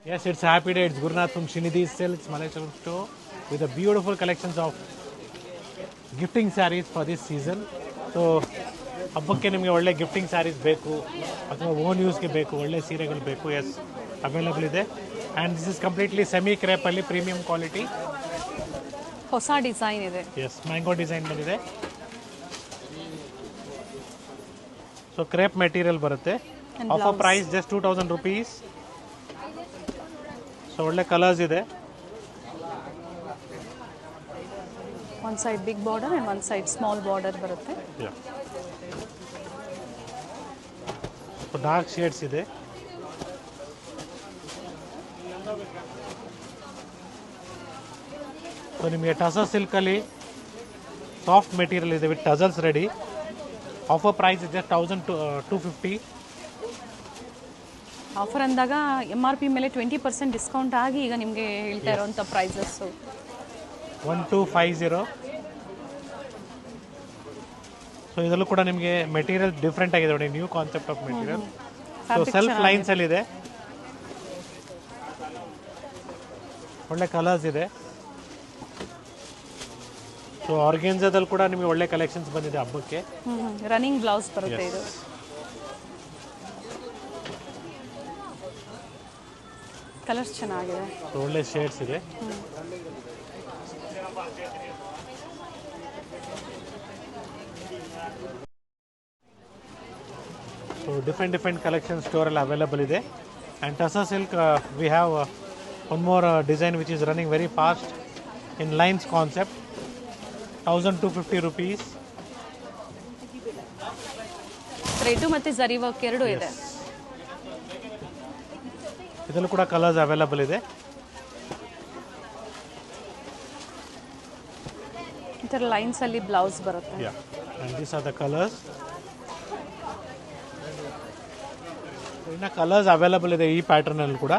Yes, it's a happy day. It's Gurnath from Srinidhi Silks Malaysia store with a beautiful collections of gifting sarees for this season. So ಹಬ್ಬಕ್ಕೆ ನಿಮಗೆ ಒಳ್ಳೆ gifting saris ಬೇಕು ಅಥವಾ own ಯೂಸ್ಗೆ ಬೇಕು, ಒಳ್ಳೆ ಸೀರೆಗಳು ಬೇಕು, ಎಸ್ ಅವೈಲಬಲ್ ಇದೆ. And this is completely semi ಕ್ರೇಪಲ್ಲಿ ಪ್ರೀಮಿಯಂ ಕ್ವಾಲಿಟಿ ಹೊಸ ಡಿಸೈನ್ ಇದೆ. ಎಸ್, ಮ್ಯಾಂಗೋ ಡಿಸೈನ್ ಬಂದಿದೆ. ಸೊ ಕ್ರೇಪ್ ಮೆಟೀರಿಯಲ್ ಬರುತ್ತೆ. Offer price just 2000 rupees. So ಒಳ್ಳೆ ಕಲರ್ಸ್ ಇದೆ. One side big border and one side small border ಬರುತ್ತೆ. Dark shades ಇದೆ. So ನಿಮಗೆ ಟಸರ್ ಸಿಲ್ಕಲ್ಲಿ ಸಾಫ್ಟ್ ಮೆಟೀರಿಯಲ್ ಇದೆ with tassels ready. Offer price just 1250. Offer ಅಂದಾಗ MRP ಮೇಲೆ 20% ಡಿಸ್ಕೌಂಟ್ ಆಗಿ ಈಗ ನಿಮಗೆ ಹೇಳ್ತಾ ಇರೋಂಥ ಪ್ರೈಸಸ್ಸು 1250. ಸೊ ಇದರಲ್ಲೂ ಕೂಡ ನಿಮಗೆ ಮೆಟೀರಿಯಲ್ ಡಿಫ್ರೆಂಟ್ ಆಗಿದೆ ನೋಡಿ, new concept of material. So self lines ಅಲ್ಲಿ ಇದೆ, ಒಳ್ಳೆ ಕಲರ್ಸ್ ಇದೆ. ಸೊ ಆರ್ಗೆನ್ಜಾದಲ್ಲಿ ಕೂಡ ನಿಮಗೆ ಒಳ್ಳೆ ಕಲೆಕ್ಷನ್ಸ್ ಬಂದಿದೆ ಹಬ್ಬಕ್ಕೆ. ರನ್ನಿಂಗ್ ಬ್ಲೌಸ್ ಬರುತ್ತೆ ಇದು. ಕಲರ್ಸ್ ಚೆನ್ನಾಗಿದೆ, ಒಳ್ಳೆ ಶೇಡ್ಸ್ ಇದೆ. ಸೊ ಡಿಫ್ರೆಂಟ್ ಕಲೆಕ್ಷನ್ ಸ್ಟೋರಲ್ಲಿ ಅವೈಲಬಲ್ ಇದೆ. And tussar silk we have one more design which is running very fast in lines concept. 1250 rupees. Thread ಮತ್ತು ಜರಿ ವರ್ಕ್ ಎರಡು ಇದೆ. ಇದರಲ್ಲೂ ಕೂಡ ಕಲರ್ಸ್ ಅವೈಲಬಲ್ ಇದೆ. ಈ ಥರ ಲೈನ್ಸ್ ಅಲ್ಲಿ ಬ್ಲೌಸ್ ಬರುತ್ತೆ. And these are the colours. ಇನ್ನು ಕಲರ್ಸ್ ಅವೈಲಬಲ್ ಇದೆ ಈ ಪ್ಯಾಟರ್ನಲ್ಲಿ ಕೂಡ.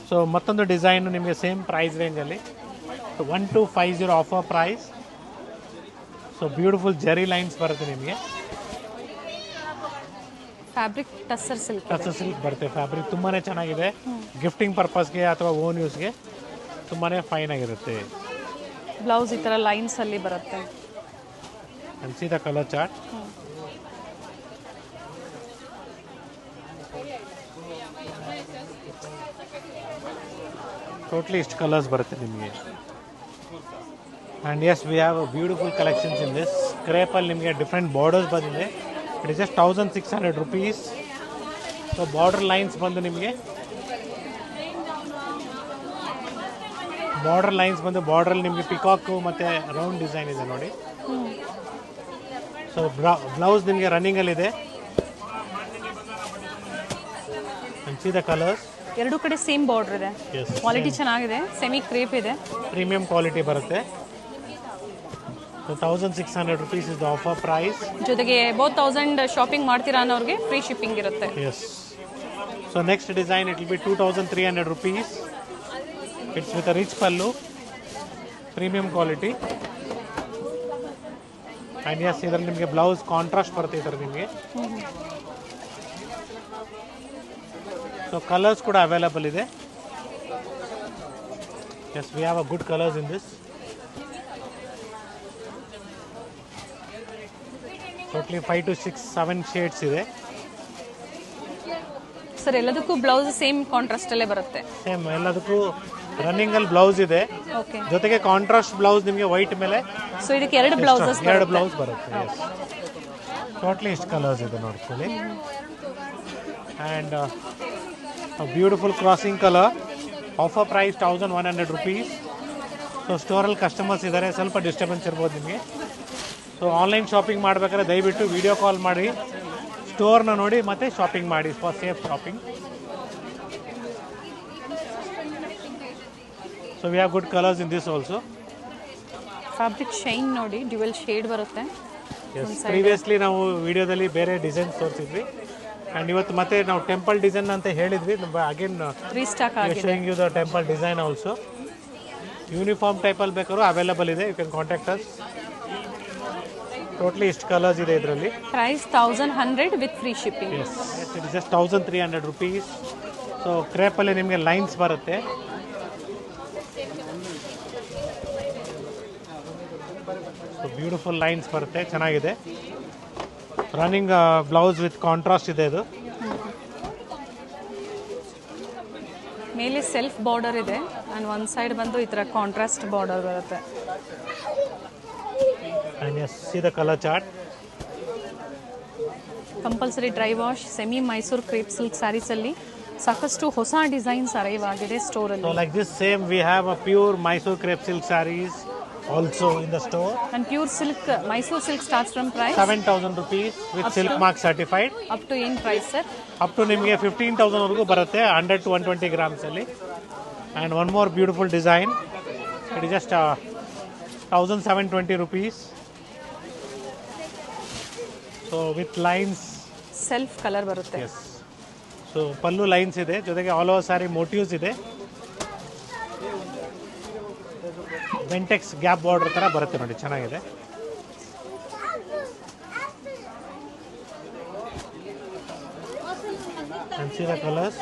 ಸೊ ಮತ್ತೊಂದು ಡಿಸೈನ್ ನಿಮಗೆ ಸೇಮ್ ಪ್ರೈಸ್ ರೇಂಜಲ್ಲಿ 1250 offer price. So beautiful zari lines ಬರುತ್ತೆ ನಿಮಗೆ. ಫ್ಯಾಬ್ರಿಕ್ ಟಸರ್ ಸಿಲ್ಕ್ ಬರುತ್ತೆ. ಫ್ಯಾಬ್ರಿಕ್ ತುಂಬಾ ಚೆನ್ನಾಗಿದೆ. ಗಿಫ್ಟಿಂಗ್ ಪರ್ಪಸ್ಗೆ ಅಥವಾ ಓನ್ ಯೂಸ್ಗೆ ತುಂಬಾ ಫೈನ್ ಆಗಿರುತ್ತೆ. ಬ್ಲೌಸ್ ಈ ಥರ ಲೈನ್ಸ್ ಅಲ್ಲಿ ಬರುತ್ತೆ. And see the colour chart. Totally ಇಷ್ಟು ಕಲರ್ಸ್ ಬರುತ್ತೆ ನಿಮಗೆ. And yes we have beautiful collections in this. ಕ್ರೇಪಲ್ಲಿ ನಿಮಗೆ ಡಿಫ್ರೆಂಟ್ ಬಾರ್ಡರ್ಸ್ ಬಂದಿದೆ. It is just 1600 rupees. So border lines ಬಂದು ನಿಮಗೆ ಬಾರ್ಡ್ರಲ್ಲಿ ನಿಮಗೆ ಪಿಕಾಕು ಮತ್ತು ರೌಂಡ್ ಡಿಸೈನ್ ಇದೆ ನೋಡಿ. ಸೊ ಬ್ಲೌಸ್ ನಿಮಗೆ ರನ್ನಿಂಗಲ್ಲಿದೆ. C the colours. ಎರಡು ಕಡೆ ಸೇಮ್ ಬಾರ್ಡರ್ ಇದೆ. ಕ್ವಾಲಿಟಿ ಚೆನ್ನಾಗಿದೆ. ಸೆಮಿ ಕ್ರೇಪ್ ಇದೆ, ಪ್ರೀಮಿಯಂ ಕ್ವಾಲಿಟಿ ಬರುತ್ತೆ. So 1600 rupees is the offer price. ಜೊತೆಗೆ ಅಬೌಟ್ 1000 ಶಾಪಿಂಗ್ ಮಾಡ್ತೀರಾ ಅನ್ನೋರಿಗೆ ಫ್ರೀ ಶಿಪ್ಪಿಂಗ್ ಇರುತ್ತೆ. Yes. So next design it will be 2300 rupees. It's with a rich pallu, premium quality. And yes, ಇದರಲ್ಲಿ ನಿಮಗೆ blouse contrast ಬರುತ್ತೆ ಇದರ ನಿಮಗೆ. So colours ಕೂಡ available ಇದೆ. Yes, we have a good colors in this. Totally 5 to 6 7 shades ಇದೆ. Sir ಎಲ್ಲದಕ್ಕೂ blouse same contrast ಅಲ್ಲೇ ಬರುತ್ತೆ. ಸೇಮ್ ಎಲ್ಲದಕ್ಕೂ ರನ್ನಿಂಗ್ ಅಲ್ಲಿ ಬ್ಲೌಸ್ ಇದೆ. ಓಕೆ, ಜೊತೆಗೆ ಕಾಂಟ್ರಾಸ್ಟ್ ಬ್ಲೌಸ್ ನಿಮಗೆ ವೈಟ್ ಮೇಲೆ. ಸೊ ಇದಕ್ಕೆ ಎರಡು ಬ್ಲೌಸ್ ಬರುತ್ತೆ. ಟೋಟ್ಲಿ ಇಷ್ಟು ಕಲರ್ಸ್ ಇದೆ ನೋಡ್ಕೊಳ್ಳಿ. And beautiful crossing colour. Offer price 1100 rupees. So ಸ್ಟೋರಲ್ಲಿ ಕಸ್ಟಮರ್ಸ್ ಇದ್ದಾರೆ, ಸ್ವಲ್ಪ ಡಿಸ್ಟರ್ಬೆನ್ಸ್ ಇರ್ಬೋದು ನಿಮಗೆ. ಸೊ ಆನ್ಲೈನ್ ಶಾಪಿಂಗ್ ಮಾಡಬೇಕಾದ್ರೆ ದಯವಿಟ್ಟು ವಿಡಿಯೋ ಕಾಲ್ ಮಾಡಿ ಸ್ಟೋರ್ನ ನೋಡಿ ಮತ್ತೆ ಶಾಪಿಂಗ್ ಮಾಡಿ for safe shopping. So we have good colours in this also. Fabric shine ನೋಡಿ, ಡ್ಯುವೆಲ್ ಶೇಡ್ ಬರುತ್ತೆ. ಪ್ರೀವಿಯಸ್ಲಿ ನಾವು ವಿಡಿಯೋದಲ್ಲಿ ಬೇರೆ ಡಿಸೈನ್ ತೋರಿಸಿದ್ವಿ. ಆ್ಯಂಡ್ ಇವತ್ತು ಮತ್ತೆ ನಾವು ಟೆಂಪಲ್ ಡಿಸೈನ್ ಅಂತ ಹೇಳಿದ್ವಿ. ಅಗೇನ್ ರೀಸ್ಟಾಕ್ ಆಗಿದೆ. Showing you the temple design also. Uniform ಟೈಪಲ್ಲಿ ಬೇಕಾದ್ರೂ ಅವೈಲಬಲ್ ಇದೆ. You can contact us. Totally ಇಷ್ಟು ಕಲರ್ಸ್ ಇದೆ ಇದರಲ್ಲಿ. Price 1100 with free shipping. Yes, it is just 1300 rupees. So ಕ್ರೇಪಲ್ಲಿ ನಿಮಗೆ ಲೈನ್ಸ್ ಬರುತ್ತೆ. ಸೊ ಬ್ಯೂಟಿಫುಲ್ ಲೈನ್ಸ್ ಬರುತ್ತೆ, ಚೆನ್ನಾಗಿದೆ. ರನ್ನಿಂಗ್ ಬ್ಲೌಸ್ ವಿತ್ ಕಾಂಟ್ರಾಸ್ಟ್ ಇದೆ ಇದು. ಮೇಲೆ ಸೆಲ್ಫ್ ಬಾರ್ಡರ್ ಇದೆ ಆ್ಯಂಡ್ ಒಂದು ಸೈಡ್ ಬಂದು ಈ ಥರ ಕಾಂಟ್ರಾಸ್ಟ್ ಬಾರ್ಡರ್ ಬರುತ್ತೆ. And yes, see the color chart. Compulsory dry wash semi Mysuru crepe silk ಸ್ಯಾರೀಸಲ್ಲಿ ಸಾಕಷ್ಟು ಹೊಸ ಡಿಸೈನ್ಸ್ ಅರೈವ್ ಆಗಿದೆ ಸ್ಟೋರಲ್ಲಿ. So like this same we have a pure Mysore crepe silk sarees also in the store. And pure silk Mysore silk starts from price 7,000 rupees with silk mark certified. Up to ಏನು price sir? Up to ನಿಮಗೆ 15,000 ವರೆಗೂ ಬರುತ್ತೆ 100 to 120 grams ಅಲ್ಲಿ. And one more beautiful design. It is just 1,720 rupees. So with lines. Self colour ಬರುತ್ತೆ. Yes. So ಪಲ್ಲು lines ಇದೆ, ಜೊತೆಗೆ all over sari motives ಇದೆ. ವೆಂಟೆಕ್ಸ್ gap border ಥರ ಬರುತ್ತೆ ನೋಡಿ, ಚೆನ್ನಾಗಿದೆ. And see the colors.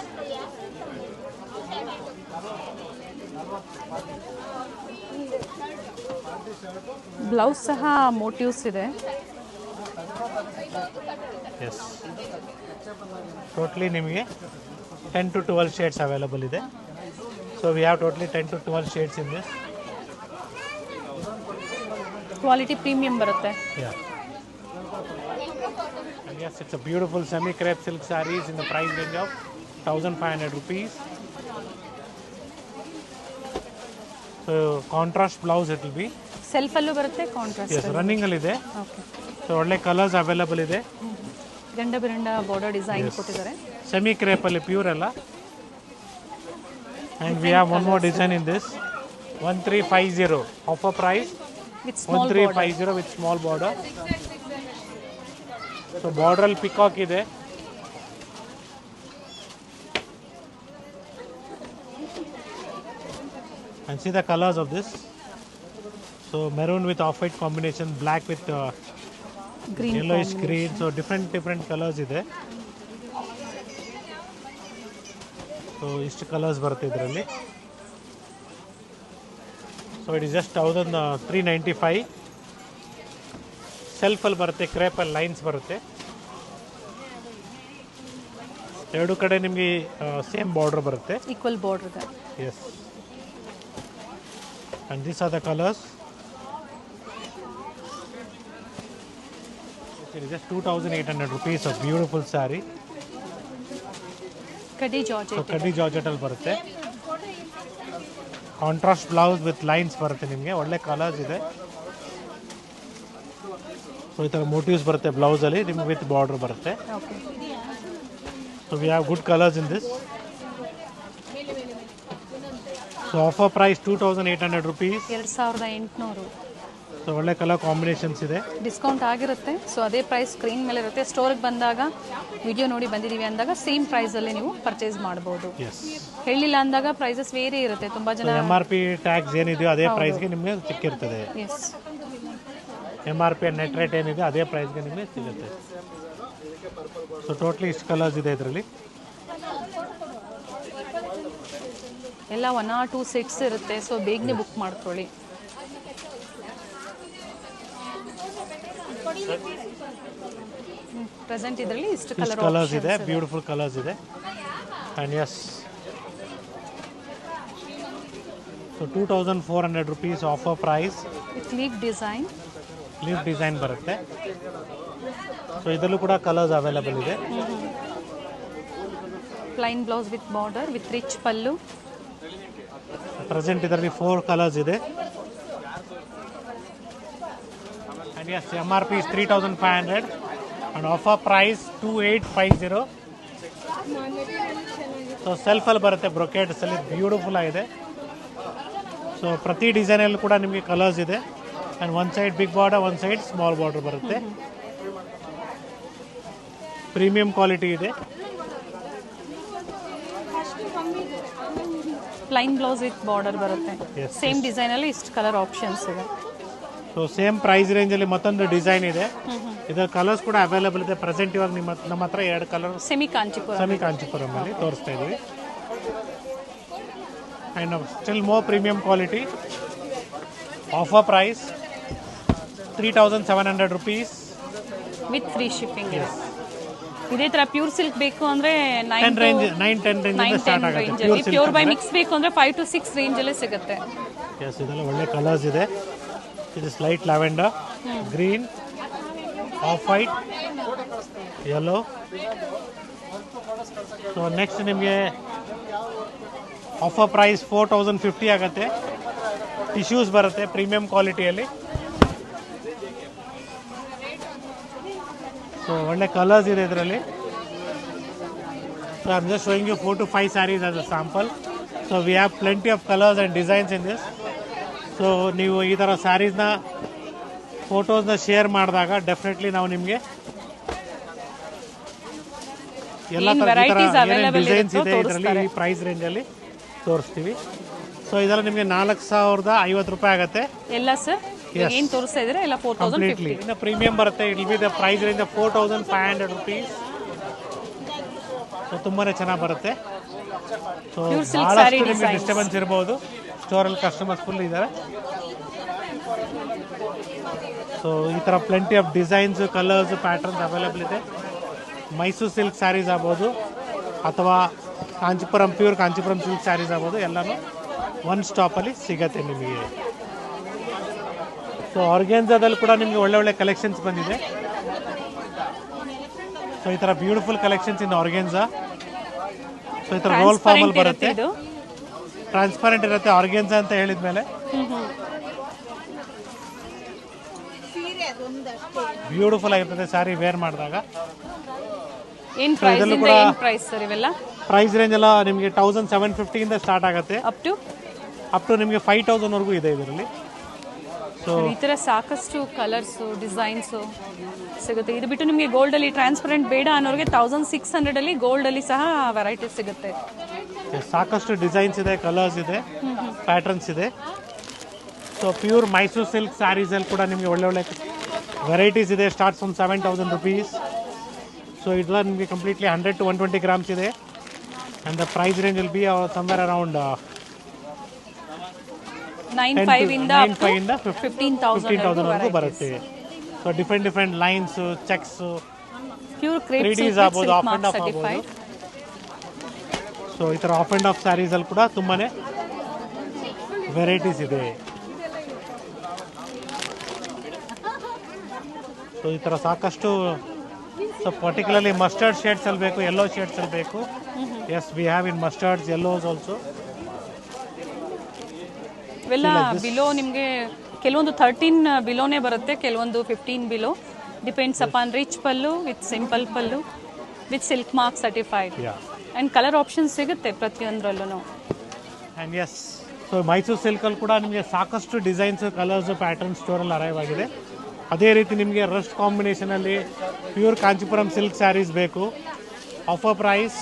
Blouse ಸಹ ಮೋಟಿವ್ಸ್ ಇದೆ. ಎಸ್, ಟೋಟ್ಲಿ ನಿಮಗೆ 10 to 12 ಶೇಡ್ಸ್ ಅವೈಲಬಲ್ ಇದೆ. So we have totally 10 to 12 shades in this. Quality premium ಬರುತ್ತೆ. Yeah. And yes, it's a beautiful semi-crepe silk sarees in the price range of 1,500 rupees. So contrast blouse it will be. ಸೆಲ್ಫಲ್ಲೂ ಬರುತ್ತೆ, contrast. Yes, running ಅಲ್ಲಿ ಇದೆ. Okay. So ಒಳ್ಳೆ colours available ಇದೆ. ಗಂಡ ಬಿರಂಡ border design ಕೊಟ್ಟಿದ್ದಾರೆ. Semi crepe ಅಲ್ಲಿ pure ಅಲ್ಲ. And we have one more design in this 1350 offer price. With small 1350 with small border. So border ಅಲ್ಲಿ ಪಿಕಾಕ್ ಇದೆ. And see the colors of this. So maroon with off-white combination, black with green yellowish green. So different colors ಇದೆ. So ಇಷ್ಟು colours ಬರುತ್ತೆ ಇದರಲ್ಲಿ. So it is just 1,395. ಸೆಲ್ಫಲ್ಲಿ ಬರುತ್ತೆ, ಕ್ರೇಪಲ್ಲಿ lines ಬರುತ್ತೆ. ಎರಡು ಕಡೆ ನಿಮಗೆ ಸೇಮ್ ಬಾರ್ಡರ್ ಬರುತ್ತೆ. ಈಕ್ವಲ್ ಬಾರ್ಡರ್ ಇದೆ. Yes, and this are the colours. It is just 2,800 rupees of beautiful sari. ಕಡಿ ಸೊ ಜಾರ್ಜೆಟ್. ಕಡ್ಡಿ ಜಾರ್ಜೆಟಲ್ಲಿ ಬರುತ್ತೆ. ಕಾಂಟ್ರಾಸ್ಟ್ ಬ್ಲೌಸ್ ವಿತ್ ಲೈನ್ಸ್ ಬರುತ್ತೆ ನಿಮಗೆ. ಒಳ್ಳೆ ಕಲರ್ಸ್ ಇದೆ. ಸೊ ಈ ಥರ ಮೋಟಿವ್ಸ್ ಬರುತ್ತೆ ಬ್ಲೌಸಲ್ಲಿ ನಿಮ್ಗೆ ವಿತ್ ಬಾರ್ಡರ್ ಬರುತ್ತೆ. Okay. So we have good colours in this. So offer price 2,800 rupees. 2,800. So ಒಳ್ಳೆ ಕಲರ್ ಕಾಂಬಿನೇಷನ್ಸ್ ಇದೆ. ಡಿಸ್ಕೌಂಟ್ ಆಗಿರುತ್ತೆ. ಸೊ ಅದೇ ಪ್ರೈಸ್ ಸ್ಕ್ರೀನ್ ಮೇಲೆ ಇರುತ್ತೆ. ಸ್ಟೋರಿಗೆ ಬಂದಾಗ ವಿಡಿಯೋ ನೋಡಿ ಬಂದಿದ್ದೀವಿ ಅಂದಾಗ ಸೇಮ್ ಪ್ರೈಸಲ್ಲಿ ನೀವು ಪರ್ಚೇಸ್ ಮಾಡ್ಬೋದು. ಎಸ್, ಹೇಳಿಲ್ಲ ಅಂದಾಗ ಪ್ರೈಸಸ್ ವೇರಿ ಇರುತ್ತೆ. ತುಂಬ ಜನ MRP ಟ್ಯಾಕ್ಸ್ ಏನಿದೆಯೋ ಅದೇ ಪ್ರೈಸ್ಗೆ ನಿಮಗೆ ಸಿಕ್ಕಿರ್ತದೆ. ಎಸ್, MRP ನೆಟ್ ರೇಟ್ ಏನಿದೆ ಅದೇ ಪ್ರೈಸ್ಗೆ ನಿಮಗೆ ಸಿಗುತ್ತೆ. ಸೊ ಟೋಟ್ಲಿ ಇಷ್ಟು ಕಲರ್ಸ್ ಇದೆ ಇದರಲ್ಲಿ. ಎಲ್ಲ 1 or 2 ಸೆಟ್ಸ್ ಇರುತ್ತೆ. ಸೊ ಬೇಗನೆ ಬುಕ್ ಮಾಡ್ಕೊಳ್ಳಿ. ಪ್ರೆಸೆಂಟ್ ಇದರಲ್ಲಿ ಇಷ್ಟು ಇಷ್ಟು ಕಲರ್ಸ್ ಇದೆ, ಬ್ಯೂಟಿಫುಲ್ ಕಲರ್ಸ್ ಇದೆ. And yes, so 2,400 rupees offer price. With leaf design. Leaf design ಬರುತ್ತೆ. ಸೊ ಇದರಲ್ಲೂ ಕೂಡ ಕಲರ್ಸ್ ಅವೈಲಬಲ್ ಇದೆ. Plain blouse with border with rich pallu. Present ಇದರಲ್ಲಿ 4 ಕಲರ್ಸ್ ಇದೆ. And yes, MRP is 3,500 and offer price 2,850. So ಸೆಲ್ಫಲ್ಲಿ ಬರುತ್ತೆ, ಬ್ರೊಕೇಡ್ಸಲ್ಲಿ ಬ್ಯೂಟಿಫುಲ್ ಆಗಿದೆ. ಸೊ ಪ್ರತಿ ಡಿಸೈನಲ್ಲಿ ಕೂಡ ನಿಮಗೆ ಕಲರ್ಸ್ ಇದೆ. And one side big border, one side small border ಬರುತ್ತೆ. ಪ್ರೀಮಿಯಂ ಕ್ವಾಲಿಟಿ ಇದೆ. ಪ್ಲೈನ್ ಬ್ಲೌಸ್ ವಿತ್ ಬಾರ್ಡರ್ ಬರುತ್ತೆ. Yes, ಸೇಮ್ ಡಿಸೈನಲ್ಲಿ ಇಷ್ಟು ಕಲರ್ ಆಪ್ಷನ್ಸ್ ಇದೆ. ಸೊ ಸೇಮ್ ಪ್ರೈಸ್ ರೇಂಜಲ್ಲಿ ಮತ್ತೊಂದು ಡಿಸೈನ್ ಇದೆ. ಇದರ ಕಲರ್ಸ್ ಕೂಡ ಅವೈಲೇಬಲ್ ಇದೆ. ಪ್ರೆಸೆಂಟ್ ಇವಾಗ ನಮ್ಮ ಹತ್ರ 2 ಕಲರ್ ಸೆಮಿ ಕಾಂಚಿಪುರ. ಸೆಮಿ ಕಾಂಚಿಪುರಮಲ್ಲಿ ತೋರಿಸ್ತಾ ಇದ್ದೀವಿ. And still more premium quality. Offer price 3,700 rupees with free shipping. ಇದೇ ಥರ ಪ್ಯೂರ್ ಸಿಲ್ಕ್ ಬೇಕು ಅಂದರೆ 9 ರೇಂಜ್ ಸ್ಟಾರ್ಟ್ ಆಗುತ್ತೆ. ಪ್ಯೂರ್ ಬೈ ಮಿಕ್ಸ್ ಬೇಕು ಅಂದರೆ 5 to 6 ರೇಂಜಲ್ಲೇ ಸಿಗುತ್ತೆ. ಎಸ್, ಇದೆಲ್ಲ ಒಳ್ಳೆ ಕಲರ್ಸ್ ಇದೆ. ಇದು light lavender, green, off white, yellow. So next ನಿಮಗೆ ಆಫರ್ ಪ್ರೈಸ್ 4,050 ಆಗುತ್ತೆ. ಟಿಶ್ಯೂಸ್ ಬರುತ್ತೆ ಪ್ರೀಮಿಯಂ ಕ್ವಾಲಿಟಿಯಲ್ಲಿ. ಸೊ ಒಳ್ಳೆ ಕಲರ್ಸ್ ಇದೆ ಇದರಲ್ಲಿ. So I am just showing you 4 to 5 saris as a sample. So we have plenty of colours and designs in this. So ನೀವು ಈ ಥರ ಸ್ಯಾರೀಸ್ನ ಫೋಟೋಸ್ನ ಶೇರ್ ಮಾಡಿದಾಗ ಡೆಫಿನೆಟ್ಲಿ ನಾವು ನಿಮಗೆ ಎಲ್ಲ ಥರ ಡಿಸೈನ್ಸ್ ಇದೆ ಇದರಲ್ಲಿ ಈ ಪ್ರೈಸ್ ರೇಂಜಲ್ಲಿ ತೋರಿಸ್ತೀವಿ. ಸೊ ಇದೆಲ್ಲ ನಿಮಗೆ 4,050 ರೂಪಾಯಿ ಆಗುತ್ತೆ ಎಲ್ಲ ಸರ್. ಏನು ತೋರಿಸ್ತಾ ಇದ್ರೆ ಎಲ್ಲ 4,050. ಕಂಪ್ಲೀಟ್ಲಿ. ಇನ್ನು ಪ್ರೀಮಿಯಂ ಬರುತ್ತೆ. It will be the price range 4,500 rupees. So ತುಂಬಾ ಚೆನ್ನಾಗಿ ಬರುತ್ತೆ. ಸೊ ಭಾಳಷ್ಟು ನಿಮಗೆ ಡಿಸ್ಟರ್ಬೆನ್ಸ್ ಇರ್ಬೋದು. ಸ್ಟೋರಲ್ಲಿ ಕಸ್ಟಮರ್ಸ್ ಫುಲ್ ಇದ್ದಾರೆ. ಸೊ ಈ ಥರ plenty of designs, colours, patterns available ಇದೆ. ಮೈಸೂರು ಸಿಲ್ಕ್ ಸ್ಯಾರೀಸ್ ಆಗ್ಬೋದು ಅಥವಾ ಕಾಂಚಿಪುರಂ ಪ್ಯೂರ್ ಕಾಂಚಿಪುರಂ ಸಿಲ್ಕ್ ಸ್ಯಾರೀಸ್ ಆಗ್ಬೋದು, ಎಲ್ಲನೂ ಒನ್ ಸ್ಟಾಪಲ್ಲಿ ಸಿಗತ್ತೆ ನಿಮಗೆ. ಸೊ ಆರ್ಗೆನ್ಜಾದಲ್ಲಿ ಕೂಡ ನಿಮಗೆ ಒಳ್ಳೆ ಕಲೆಕ್ಷನ್ಸ್ ಬಂದಿದೆ. ಸೊ ಈ ಥರ ಬ್ಯೂಟಿಫುಲ್ ಕಲೆಕ್ಷನ್ಸ್ ಇನ್ ಆರ್ಗೆನ್ಜಾ. ಸೊ ಈ ಥರ ರೋಲ್ ಫಾರ್ಮಲ್ಲಿ ಬರುತ್ತೆ, ಟ್ರಾನ್ಸ್ಪರೆಂಟ್ ಇರುತ್ತೆ ಆರ್ಗೆನ್ಜಾ ಅಂತ ಹೇಳಿದ ಮೇಲೆ. ಬ್ಯೂಟಿಫುಲ್ ಆಗಿರ್ತದೆ ಸ್ಯಾರಿ ವೇರ್ ಮಾಡಿದಾಗ. ಇದರಲ್ಲೂ ಕೂಡ ಪ್ರೈಸ್ ರೇಂಜ್ ಎಲ್ಲ ನಿಮಗೆ 1,750 ಇಂದ ಸ್ಟಾರ್ಟ್ ಆಗುತ್ತೆ. ಅಪ್ ಟು ನಿಮಗೆ 5,000 ವರೆಗೂ ಇದೆ ಇದರಲ್ಲಿ. ಸೊ ಈ ಥರ ಸಾಕಷ್ಟು ಕಲರ್ಸು, ಡಿಸೈನ್ಸು ಸಿಗುತ್ತೆ. ಇದು ಬಿಟ್ಟು ನಿಮಗೆ ಗೋಲ್ಡಲ್ಲಿ ಟ್ರಾನ್ಸ್ಪರೆಂಟ್ ಬೇಡ ಅನ್ನೋರಿಗೆ 1,600 ಗೋಲ್ಡಲ್ಲಿ ಸಹ ವೆರೈಟೀಸ್ ಸಿಗುತ್ತೆ. ಸಾಕಷ್ಟು ಡಿಸೈನ್ಸ್ ಇದೆ, ಕಲರ್ಸ್ ಇದೆ, ಪ್ಯಾಟರ್ನ್ಸ್ ಇದೆ. ಸೊ ಪ್ಯೂರ್ ಮೈಸೂರು ಸಿಲ್ಕ್ ಸ್ಯಾರೀಸಲ್ಲಿ ಕೂಡ ನಿಮಗೆ ಒಳ್ಳೆ ವೆರೈಟೀಸ್ ಇದೆ. Start from 7,000 rupees. ಸೊ ಇದೆಲ್ಲ ನಿಮಗೆ ಕಂಪ್ಲೀಟ್ಲಿ 100 to 120 grams ಇದೆ. And the price range will be somewhere around 9,500 ಇಂದ 15,000 ವರೆಗೂ ಬರುತ್ತೆ. So different lines, checks, pure crepe 3Ds ಆಗ್ಬೋದು, ಆಫ್ ಆ್ಯಂಡ್ ಆಫ್ ಆಗ್ಬೋದು. ಸೊ ಈ ಥರ ಆಫ್ ಆ್ಯಂಡ್ ಆಫ್ ಸ್ಯಾರೀಸಲ್ಲಿ ಕೂಡ ತುಂಬಾ ವೆರೈಟೀಸ್ ಇದೆ. ಸೊ ಈ ಥರ ಸಾಕಷ್ಟು. ಸೊ ಪರ್ಟಿಕ್ಯುಲರ್ಲಿ ಮಸ್ಟರ್ಡ್ ಶೇಡ್ಸಲ್ಲಿ ಬೇಕು, ಯೆಲ್ಲೋ ಶೇಡ್ಸಲ್ಲಿ ಬೇಕು. Yes, we have in mustards, yellows also. ಇವೆಲ್ಲ ಬಿಲೋ ನಿಮಗೆ ಕೆಲವೊಂದು 13 ಬಿಲೋನೇ ಬರುತ್ತೆ, ಕೆಲವೊಂದು 15 below. Depends upon rich pallu with simple pallu with silk mark certified. And colour options ಸಿಗುತ್ತೆ ಪ್ರತಿಯೊಂದರಲ್ಲೂ. ಆ್ಯಂಡ್ ಎಸ್, ಸೊ ಮೈಸೂರು ಸಿಲ್ಕಲ್ಲಿ ಕೂಡ ನಿಮಗೆ ಸಾಕಷ್ಟು ಡಿಸೈನ್ಸ್, ಕಲರ್ಸ್, ಪ್ಯಾಟರ್ನ್ ಸ್ಟೋರಲ್ಲಿ ಅರೈವ್ ಆಗಿದೆ. ಅದೇ ರೀತಿ ನಿಮಗೆ ರಸ್ಟ್ ಕಾಂಬಿನೇಷನಲ್ಲಿ ಪ್ಯೂರ್ ಕಾಂಚಿಪುರಂ ಸಿಲ್ಕ್ ಸ್ಯಾರೀಸ್ ಬೇಕು. Offer price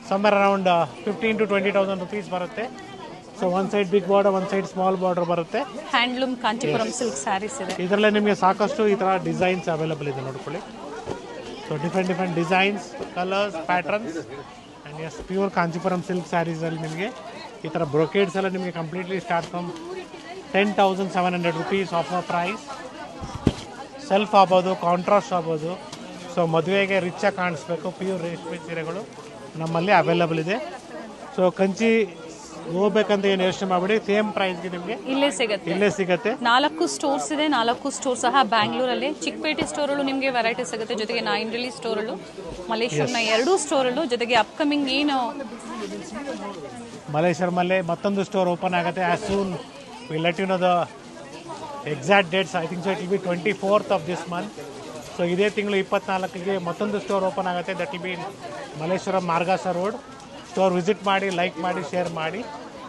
somewhere around 15,000 to 20,000 rupees ಬರುತ್ತೆ. So one side big border, one side small border ಬರುತ್ತೆ. ಹ್ಯಾಂಡ್ಲೂಮ್ ಕಾಂಚಿಪುರಂ ಸಿಲ್ಕ್ ಸ್ಯಾರೀಸ್ ಇದೆ. ಇದರಲ್ಲೇ ನಿಮಗೆ ಸಾಕಷ್ಟು ಈ ಥರ ಡಿಸೈನ್ಸ್ ಅವೈಲೇಬಲ್ ಇದೆ, ನೋಡ್ಕೊಳ್ಳಿ. So different designs, colours, patterns. And yes, pure Kanchipuram silk ಸ್ಯಾರೀಸಲ್ಲಿ ನಿಮಗೆ ಈ ಥರ ಬ್ರೊಕೇಡ್ಸ್ ಎಲ್ಲ ನಿಮಗೆ completely start from 10,700 rupees. Offer price. Self ಆಗ್ಬೋದು, ಕಾಂಟ್ರಾಸ್ಟ್ ಆಗ್ಬೋದು. ಸೊ ಮದುವೆಗೆ ರಿಚಾಗಿ ಕಾಣಿಸ್ಬೇಕು, ಪ್ಯೂರ್ ರೇಷ್ಮೆ ಸೀರೆಗಳು ನಮ್ಮಲ್ಲಿ ಅವೈಲೇಬಲ್ ಇದೆ. ಸೊ ಕಂಚಿ ಹೋಗ್ಬೇಕಂತ ಏನು ಯೋಚನೆ ಮಾಡಬೇಡಿ, ಸೇಮ್ ಪ್ರೈಸ್ಗೆ ನಿಮಗೆ ಇಲ್ಲೇ ಸಿಗುತ್ತೆ. 4 ಸ್ಟೋರ್ಸ್ ಇದೆ. 4 ಸ್ಟೋರ್ ಸಹ ಬ್ಯಾಂಗ್ಳೂರಲ್ಲಿ. ಚಿಕ್ಕಪೇಟೆ ಸ್ಟೋರಲ್ಲೂ ನಿಮಗೆ ವೆರೈಟಿ ಸಿಗುತ್ತೆ, ಜೊತೆಗೆ ನಾಯಿಂಡಳ್ಳಿ ಸ್ಟೋರಲ್ಲೂ, ಮಲ್ಲೇಶ್ವರಂನ 2 ಸ್ಟೋರಲ್ಲೂ, ಜೊತೆಗೆ ಅಪ್ಕಮಿಂಗ್ ಏನು ಮಲ್ಲೇಶ್ವರಮಲ್ಲೇ ಮತ್ತೊಂದು ಸ್ಟೋರ್ ಓಪನ್ ಆಗುತ್ತೆ. As soon will let you know the exact dates. I think so it will be 24th of this month. So ಇದೇ ತಿಂಗಳು 24ಗೆ ಮತ್ತೊಂದು ಸ್ಟೋರ್ ಓಪನ್ ಆಗುತ್ತೆ. That will be Malleshwaram Margosa road. Store visit ಮಾಡಿ, like ಮಾಡಿ, share ಮಾಡಿ.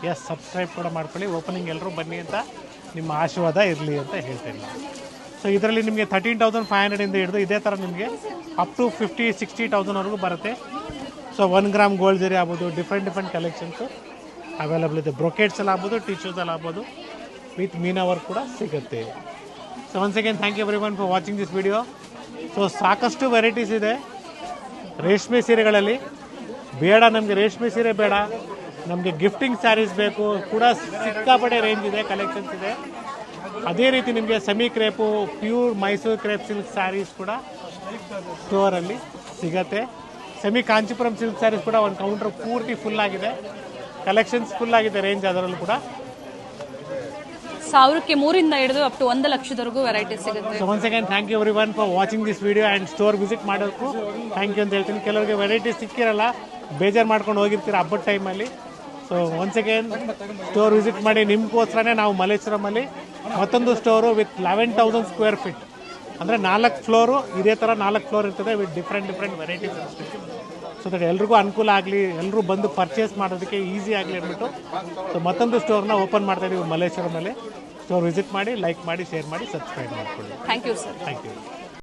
Yes, subscribe ಕೂಡ ಮಾಡ್ಕೊಳ್ಳಿ. ಓಪನಿಂಗ್ ಎಲ್ಲರೂ ಬನ್ನಿ ಅಂತ ನಿಮ್ಮ ಆಶೀರ್ವಾದ ಇರಲಿ ಅಂತ ಹೇಳ್ತೇನೆ. ಸೊ ಇದರಲ್ಲಿ ನಿಮಗೆ 13,500 ಇಂದ ಹಿಡಿದು ಇದೇ ಥರ ನಿಮಗೆ ಅಪ್ ಟು 50,000-60,000 ವರೆಗೂ ಬರುತ್ತೆ. ಸೊ 1 ಗ್ರಾಮ್ ಗೋಲ್ಡ್ ಜರಿ ಆಗ್ಬೋದು, ಡಿಫ್ರೆಂಟ್ ಕಲೆಕ್ಷನ್ಸು ಅವೈಲೇಬಲ್ ಇದೆ. ಬ್ರೊಕೇಟ್ಸ್ ಎಲ್ಲ ಆಗ್ಬೋದು, ಟಿಶ್ಯೂಸಲ್ಲಿ ಆಗ್ಬೋದು, ವಿತ್ ಮೀನಾ ವರ್ಕ್ ಕೂಡ ಸಿಗುತ್ತೆ. So once again thank you everyone for watching this video. So ಸಾಕಷ್ಟು ವೆರೈಟೀಸ್ ಇದೆ ರೇಷ್ಮೆ ಸೀರೆಗಳಲ್ಲಿ. ಬೇಡ ನಮಗೆ ರೇಷ್ಮೆ ಸೀರೆ ಬೇಡ, ನಮಗೆ ಗಿಫ್ಟಿಂಗ್ ಸ್ಯಾರೀಸ್ ಬೇಕು ಕೂಡ ಸಿಕ್ಕಾಪಟ್ಟೆ ರೇಂಜ್ ಇದೆ, ಕಲೆಕ್ಷನ್ಸ್ ಇದೆ. ಅದೇ ರೀತಿ ನಿಮಗೆ semi crepe pure Mysore crepe silk saris ಕೂಡ ಸ್ಟೋರಲ್ಲಿ ಸಿಗತ್ತೆ. ಸೆಮಿ ಕಾಂಚೀಪುರಂ ಸಿಲ್ಕ್ ಸ್ಯಾರೀಸ್ ಕೂಡ ಒಂದು ಕೌಂಟರ್ ಪೂರ್ತಿ ಫುಲ್ ಆಗಿದೆ, ಕಲೆಕ್ಷನ್ಸ್ ಫುಲ್ ಆಗಿದೆ ರೇಂಜ್. ಅದರಲ್ಲೂ ಕೂಡ 1000ಕ್ಕೆ 3ರಿಂದ ಹಿಡಿದು ಅಪ್ ಟು 1 ಲಕ್ಷದವರೆಗೂ ವೆರೈಟಿ ಸಿಗುತ್ತೆ. So once again thank you everyone for watching this video and store visit ಮಾಡೋಕ್ಕೂ ಥ್ಯಾಂಕ್ ಯು ಅಂತ ಹೇಳ್ತೀನಿ. ಕೆಲವರಿಗೆ ವೆರೈಟಿ ಸಿಕ್ಕಿರಲ್ಲ, ಬೇಜಾರು ಮಾಡ್ಕೊಂಡು ಹೋಗಿರ್ತೀರ ಹಬ್ಬದ ಟೈಮಲ್ಲಿ. So once again store visit ಮಾಡಿ. ನಿಮಗೋಸ್ಕರನೇ ನಾವು ಮಲ್ಲೇಶ್ವರಮಲ್ಲಿ ಮತ್ತೊಂದು ಸ್ಟೋರು ವಿತ್ 11,000 ಸ್ಕ್ವೇರ್ ಫೀಟ್, ಅಂದರೆ 4 ಫ್ಲೋರು, ಇದೇ ಥರ 4 ಫ್ಲೋರ್ ಇರ್ತದೆ ವಿತ್ ಡಿಫ್ರೆಂಟ್ ವೆರೈಟೀಸ್ ಇರುತ್ತೆ. ಸೊ ದಟ್ ಎಲ್ರಿಗೂ ಅನುಕೂಲ ಆಗಲಿ, ಎಲ್ಲರೂ ಬಂದು ಪರ್ಚೇಸ್ ಮಾಡೋದಕ್ಕೆ ಈಸಿ ಆಗಲಿ ಅಂದ್ಬಿಟ್ಟು ಸೊ ಮತ್ತೊಂದು ಸ್ಟೋರ್ನ ಓಪನ್ ಮಾಡ್ತಾ ಇದೀವಿ ಮಲ್ಲೇಶ್ವರಮಲ್ಲಿ. ಸ್ಟೋರ್ ವಿಸಿಟ್ ಮಾಡಿ, ಲೈಕ್ ಮಾಡಿ, ಶೇರ್ ಮಾಡಿ, ಸಬ್ಸ್ಕ್ರೈಬ್ ಮಾಡ್ಕೊಳ್ಳಿ. Thank you sir. Thank you.